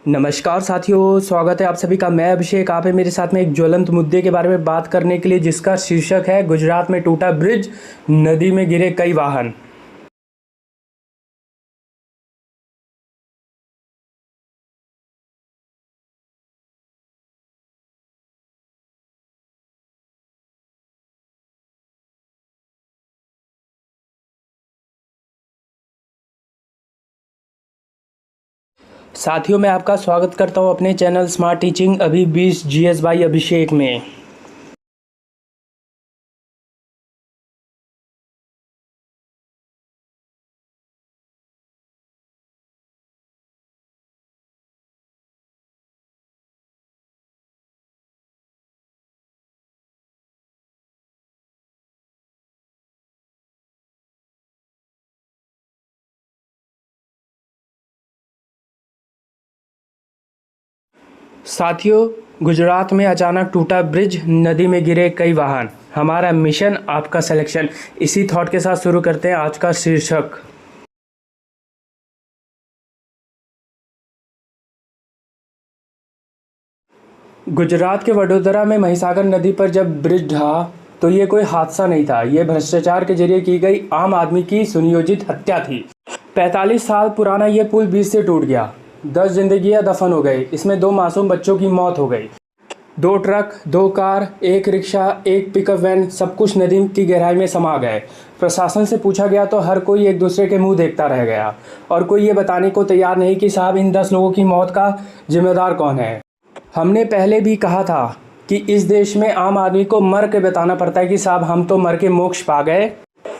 नमस्कार साथियों, स्वागत है आप सभी का। मैं अभिषेक, आप है मेरे साथ में एक ज्वलंत मुद्दे के बारे में बात करने के लिए, जिसका शीर्षक है गुजरात में टूटा ब्रिज, नदी में गिरे कई वाहन। साथियों, मैं आपका स्वागत करता हूं अपने चैनल स्मार्ट टीचिंग अभी 20 GS बाई अभिषेक में। साथियों, गुजरात में अचानक टूटा ब्रिज, नदी में गिरे कई वाहन। हमारा मिशन, आपका सिलेक्शन। इसी थॉट के साथ शुरू करते हैं आज का शीर्षक। गुजरात के वडोदरा में महिसागर नदी पर जब ब्रिज ढहा तो ये कोई हादसा नहीं था, ये भ्रष्टाचार के जरिए की गई आम आदमी की सुनियोजित हत्या थी। 45 साल पुराना ये पुल बीच से टूट गया, 10 जिंदगियां दफन हो गई, इसमें 2 मासूम बच्चों की मौत हो गई। 2 truck, 2 car, 1 rickshaw, 1 pickup van, सब कुछ नदी की गहराई में समा गए। प्रशासन से पूछा गया तो हर कोई एक दूसरे के मुंह देखता रह गया और कोई ये बताने को तैयार नहीं कि साहब, इन 10 लोगों की मौत का जिम्मेदार कौन है। हमने पहले भी कहा था कि इस देश में आम आदमी को मर के बताना पड़ता है कि साहब, हम तो मर के मोक्ष पा गए,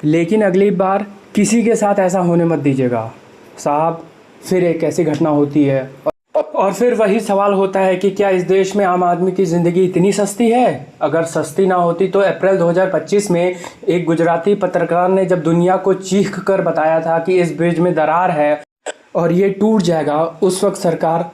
लेकिन अगली बार किसी के साथ ऐसा होने मत दीजिएगा साहब। फिर एक ऐसी घटना होती है और फिर वही सवाल होता है कि क्या इस देश में आम आदमी की ज़िंदगी इतनी सस्ती है? अगर सस्ती ना होती तो अप्रैल 2025 में एक गुजराती पत्रकार ने जब दुनिया को चीख कर बताया था कि इस ब्रिज में दरार है और ये टूट जाएगा, उस वक्त सरकार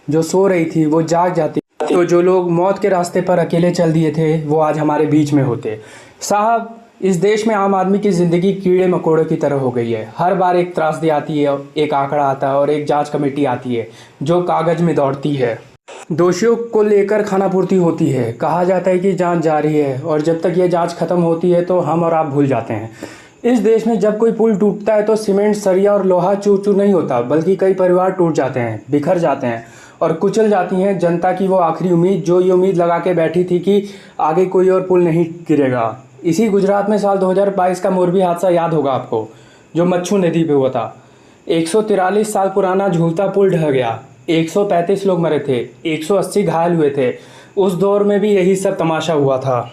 जो सो रही थी वो जाग जाती, तो जो लोग मौत के रास्ते पर अकेले चल दिए थे वो आज हमारे बीच में होते। साहब, इस देश में आम आदमी की ज़िंदगी कीड़े मकोड़े की तरह हो गई है। हर बार एक त्रासदी आती है, एक आंकड़ा आता है और एक जांच कमेटी आती है जो कागज़ में दौड़ती है। दोषियों को लेकर खानापूर्ति होती है, कहा जाता है कि जांच जारी है, और जब तक ये जांच खत्म होती है तो हम और आप भूल जाते हैं। इस देश में जब कोई पुल टूटता है तो सीमेंट, सरिया और लोहा चूर चूर नहीं होता, बल्कि कई परिवार टूट जाते हैं, बिखर जाते हैं और कुचल जाती हैं जनता की वो आखिरी उम्मीद, जो ये उम्मीद लगा के बैठी थी कि आगे कोई और पुल नहीं गिरेगा। इसी गुजरात में साल 2022 का मोरबी हादसा याद होगा आपको, जो मच्छू नदी पे हुआ था। 143 साल पुराना झूलता पुल ढह गया, 135 लोग मरे थे, 180 घायल हुए थे। उस दौर में भी यही सब तमाशा हुआ था।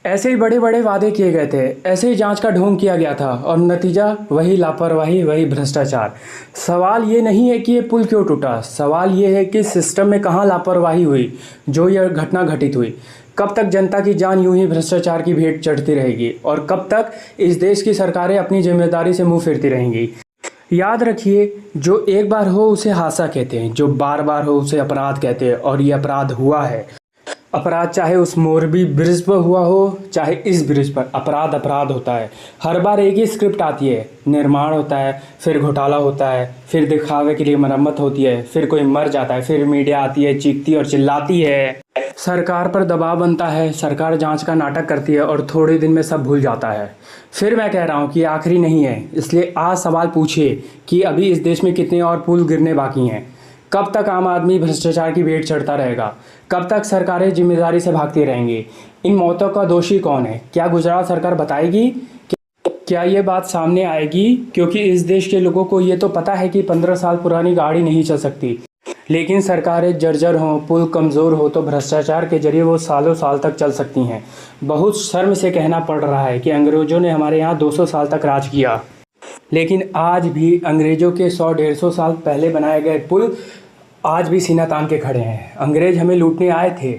ऐसे ही बड़े बड़े वादे किए गए थे, ऐसे ही जांच का ढोंग किया गया था और नतीजा वही लापरवाही, वही भ्रष्टाचार। सवाल ये नहीं है कि ये पुल क्यों टूटा, सवाल ये है कि सिस्टम में कहाँ लापरवाही हुई जो यह घटना घटित हुई। कब तक जनता की जान यूं ही भ्रष्टाचार की भेंट चढ़ती रहेगी और कब तक इस देश की सरकारें अपनी जिम्मेदारी से मुंह फेरती रहेंगी। याद रखिए, जो एक बार हो उसे हादसा कहते हैं, जो बार बार हो उसे अपराध कहते हैं, और ये अपराध हुआ है। अपराध चाहे उस मोरबी ब्रिज पर हुआ हो, चाहे इस ब्रिज पर, अपराध अपराध होता है। हर बार एक ही स्क्रिप्ट आती है, निर्माण होता है, फिर घोटाला होता है, फिर दिखावे के लिए मरम्मत होती है, फिर कोई मर जाता है, फिर मीडिया आती है, चीखती और चिल्लाती है, सरकार पर दबाव बनता है, सरकार जांच का नाटक करती है और थोड़े दिन में सब भूल जाता है। फिर मैं कह रहा हूँ कि आखिरी नहीं है, इसलिए आज सवाल पूछिए कि अभी इस देश में कितने और पुल गिरने बाकी हैं। कब तक आम आदमी भ्रष्टाचार की भेंट चढ़ता रहेगा? कब तक सरकारें जिम्मेदारी से भागती रहेंगी? इन मौतों का दोषी कौन है? क्या गुजरात सरकार बताएगी? क्या ये बात सामने आएगी? क्योंकि इस देश के लोगों को ये तो पता है कि 15 साल पुरानी गाड़ी नहीं चल सकती, लेकिन सरकारें जर्जर हों, पुल कमज़ोर हो तो भ्रष्टाचार के जरिए वो सालों साल तक चल सकती हैं। बहुत शर्म से कहना पड़ रहा है कि अंग्रेज़ों ने हमारे यहाँ 200 साल तक राज किया, लेकिन आज भी अंग्रेज़ों के 100-150 साल पहले बनाए गए पुल आज भी सीना तान के खड़े हैं। अंग्रेज हमें लूटने आए थे।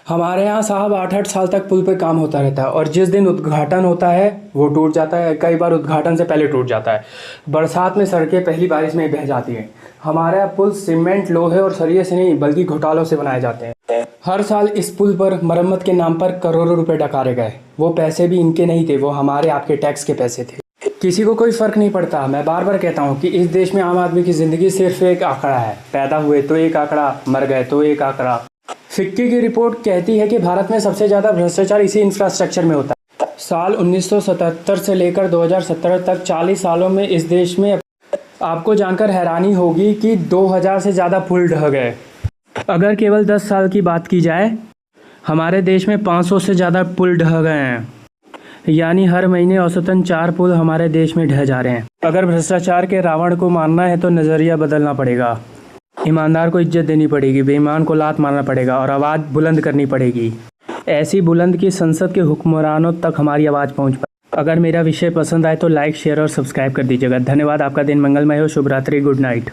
हमारे यहाँ साहब 8-8 साल तक पुल पे काम होता रहता है और जिस दिन उद्घाटन होता है वो टूट जाता है, कई बार उद्घाटन से पहले टूट जाता है। बरसात में सड़कें पहली बारिश में बह जाती हैं। हमारे यहाँ पुल सीमेंट, लोहे और सरिये से नहीं बल्कि घोटालों से बनाए जाते हैं। हर साल इस पुल पर मरम्मत के नाम पर करोड़ों रुपए डकारे गए। वो पैसे भी इनके नहीं थे, वो हमारे आपके टैक्स के पैसे थे। किसी को कोई फ़र्क नहीं पड़ता। मैं बार बार कहता हूँ कि इस देश में आम आदमी की ज़िंदगी सिर्फ एक आंकड़ा है। पैदा हुए तो एक आंकड़ा, मर गए तो एक आंकड़ा। फिक्की की रिपोर्ट कहती है कि भारत में सबसे ज़्यादा भ्रष्टाचार इसी इंफ्रास्ट्रक्चर में होता है। साल 1977 से लेकर 2017 तक 40 सालों में इस देश में आपको जानकर हैरानी होगी कि 2000 से ज़्यादा पुल ढह गए। अगर केवल 10 साल की बात की जाए, हमारे देश में 500 से ज़्यादा पुल ढह गए हैं। यानी हर महीने औसतन 4 पुल हमारे देश में ढह जा रहे हैं। अगर भ्रष्टाचार के रावण को मारना है तो नज़रिया बदलना पड़ेगा। ईमानदार को इज्जत देनी पड़ेगी, बेईमान को लात मारना पड़ेगा और आवाज़ बुलंद करनी पड़ेगी। ऐसी बुलंद कि संसद के हुक्मरानों तक हमारी आवाज़ पहुंच पाए। अगर मेरा विषय पसंद आए तो लाइक, शेयर और सब्सक्राइब कर दीजिएगा। धन्यवाद। आपका दिन मंगलमय हो। शुभ रात्रि। Good night.